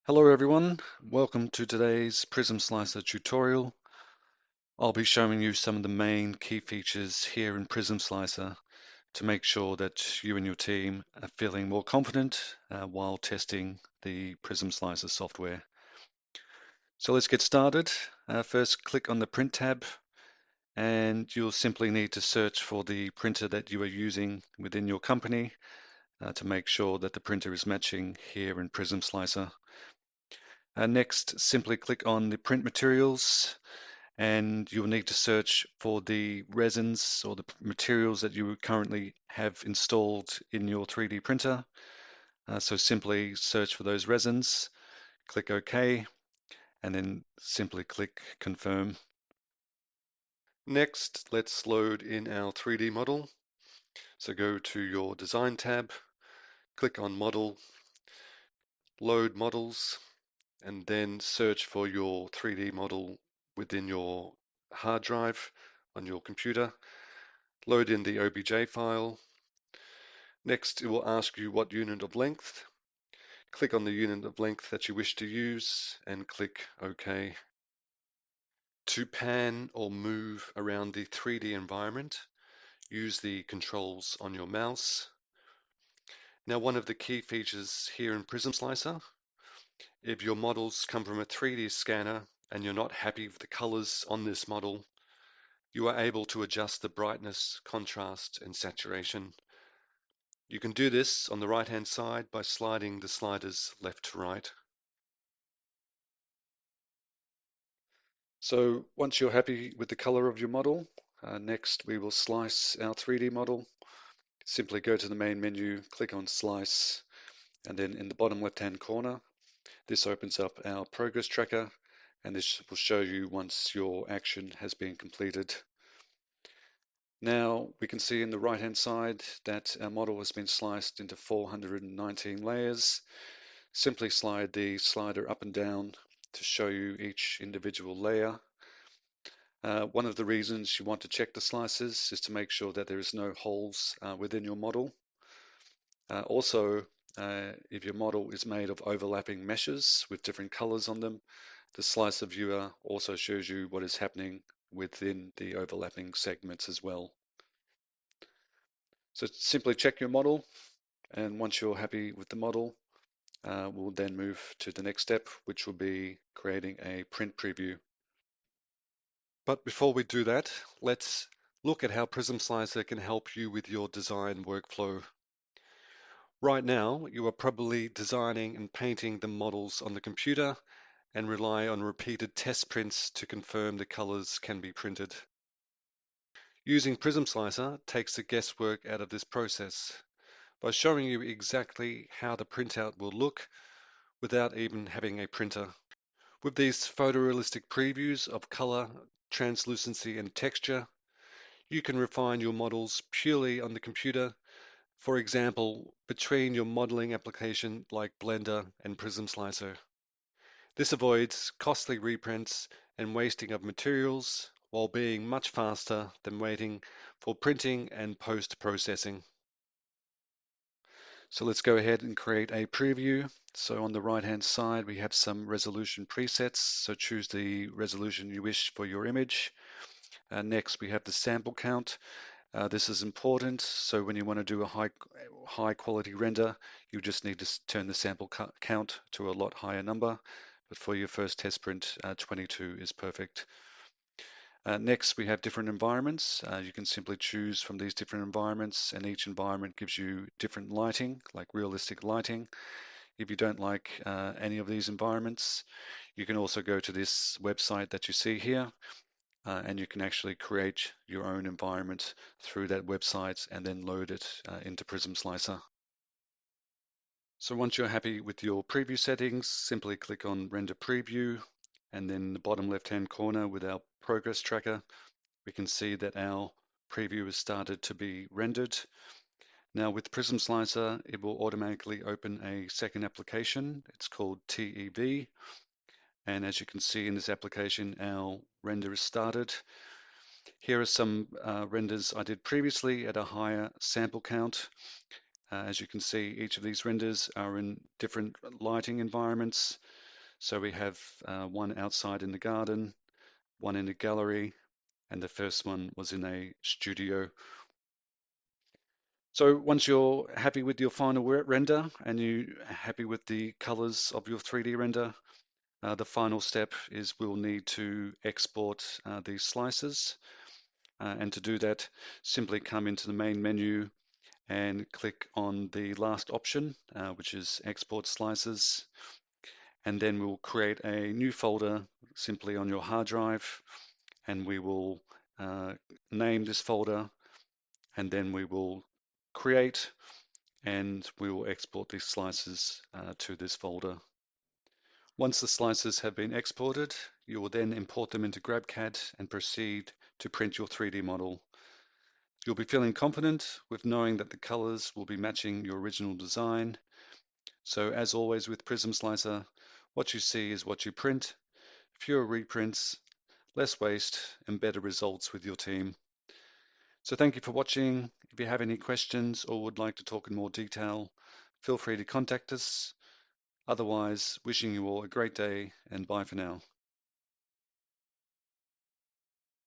Hello everyone, welcome to today's PrismSlicer tutorial. I'll be showing you some of the main key features here in PrismSlicer to make sure that you and your team are feeling more confident while testing the PrismSlicer software. So let's get started. First, click on the Print tab and you'll simply need to search for the printer that you are using within your company to make sure that the printer is matching here in PrismSlicer. Next, simply click on the print materials and you'll need to search for the resins or the materials that you currently have installed in your 3D printer. So simply search for those resins, click OK, and then simply click Confirm. Next, let's load in our 3D model. So go to your Design tab, click on Model, Load Models, and then search for your 3D model within your hard drive on your computer. Load in the OBJ file. Next, it will ask you what unit of length. Click on the unit of length that you wish to use and click OK. To pan or move around the 3D environment, use the controls on your mouse. Now, one of the key features here in PrismSlicer, if your models come from a 3D scanner and you're not happy with the colors on this model, you are able to adjust the brightness, contrast, and saturation. You can do this on the right-hand side by sliding the sliders left to right. So once you're happy with the color of your model, next we will slice our 3D model. Simply go to the main menu, click on Slice, and then in the bottom left-hand corner, this opens up our progress tracker, and this will show you once your action has been completed. Now we can see in the right-hand side that our model has been sliced into 419 layers. Simply slide the slider up and down to show you each individual layer. One of the reasons you want to check the slices is to make sure that there is no holes within your model. Also, if your model is made of overlapping meshes with different colors on them, the slicer viewer also shows you what is happening within the overlapping segments as well. So simply check your model, and once you're happy with the model, we'll then move to the next step, which will be creating a print preview. But before we do that, let's look at how PrismSlicer can help you with your design workflow. Right now, you are probably designing and painting the models on the computer and rely on repeated test prints to confirm the colors can be printed. Using PrismSlicer takes the guesswork out of this process by showing you exactly how the printout will look without even having a printer. With these photorealistic previews of color, translucency, and texture, you can refine your models purely on the computer. For example, between your modeling application like Blender and PrismSlicer. This avoids costly reprints and wasting of materials while being much faster than waiting for printing and post-processing. So let's go ahead and create a preview. So on the right-hand side, we have some resolution presets. So choose the resolution you wish for your image. Next, we have the sample count. This is important. So when you want to do a high quality render, you just need to turn the sample count to a lot higher number. But for your first test print, 22 is perfect. Next, we have different environments. You can simply choose from these different environments, and each environment gives you different lighting, like realistic lighting. If you don't like any of these environments, you can also go to this website that you see here, and you can actually create your own environment through that website and then load it into PrismSlicer. So once you're happy with your preview settings, simply click on Render Preview, and then in the bottom left-hand corner with our progress tracker, we can see that our preview has started to be rendered. Now with PrismSlicer, it will automatically open a second application. It's called TEV. And as you can see in this application, our render is started. Here are some renders I did previously at a higher sample count. As you can see, each of these renders are in different lighting environments. So we have one outside in the garden, one in the gallery, and the first one was in a studio. So once you're happy with your final render and you're happy with the colors of your 3D render, the final step is we'll need to export these slices. And to do that, simply come into the main menu and click on the last option, which is Export Slices. And then we'll create a new folder simply on your hard drive, and we will name this folder, and then we will create and we will export these slices to this folder. Once the slices have been exported, you will then import them into GrabCAD and proceed to print your 3D model. You'll be feeling confident with knowing that the colors will be matching your original design. So as always with PrismSlicer, what you see is what you print. Fewer reprints, less waste, and better results with your team. So thank you for watching. If you have any questions or would like to talk in more detail, feel free to contact us. Otherwise, wishing you all a great day and bye for now.